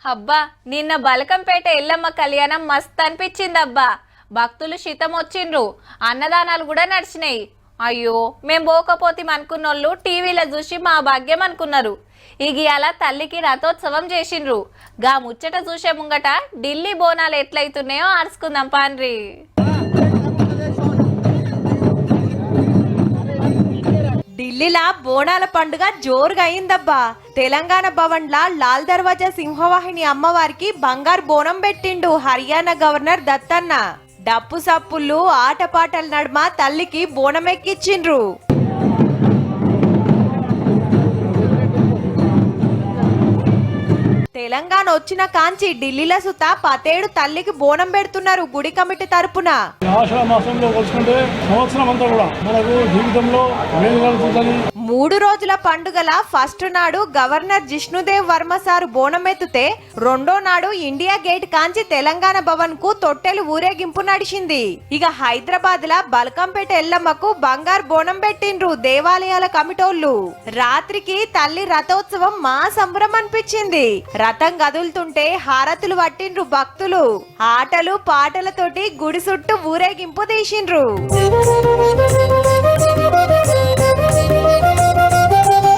అబ్బా నిన్న బలకంపేట ఎల్లమ్మ కళ్యాణం మస్త్ అనిపించిందబ్బా. భక్తులు శితం వచ్చిండ్రు, అన్నదానాలు కూడా నడిచినాయి. అయ్యో మేం పోకపోతే అనుకున్నోళ్ళు టీవీలో చూసి మా భాగ్యం అనుకున్నారు. ఇగియాల తల్లికి రథోత్సవం చేసిండ్రు. గా ముచ్చట చూసే ముంగట ఢిల్లీ బోనాలు ఎట్లయితున్నాయో ఆర్చుకుందాం పాండ్రి. ఢిల్లీలా బోనాల పండుగ జోరుగా అయిందబ్బా. తెలంగాణ భవన్లా లాల్ దర్వాజా సింహవాహిని అమ్మవారికి బంగారు బోనం పెట్టిండు హర్యానా గవర్నర్ దత్తన్న. డప్పు సప్పుళ్ళు ఆటపాటల నడుమ తల్లికి బోనం ఎక్కిచ్చిండ్రు. తెలంగాణ వచ్చిన కాంచి ఢిల్లీలో సుత పతేడు తల్లికి బోనం పెడుతున్నారు గుడి కమిటీ తరపున. ఆషాఢ మాసంలో కొలుసుకుంటే సంవత్సరం అంతా కూడా మనకు జీవితంలో 3 రోజుల పండుగల ఫస్ట్ నాడు గవర్నర్ జిష్ణుదేవ్ వర్మ సారు బోనం ఎత్తుతే, రెండో నాడు ఇండియా గేట్ కాంచి తెలంగాణ భవన్ కు తొట్టెలు ఊరేగింపు నడిచింది. ఇక హైదరాబాద్ లా బల్కంపేట ఎల్లమ్మకు బంగారు బోనం పెట్టిండ్రు దేవాలయాల కమిటోళ్లు. రాత్రికి తల్లి రథోత్సవం మా సంబరం అనిపించింది. రథం కదులుతుంటే హారతులు పట్టిండ్రు భక్తులు. ఆటలు పాటలతోటి గుడి చుట్టూ ఊరేగింపు తీసిండ్రు.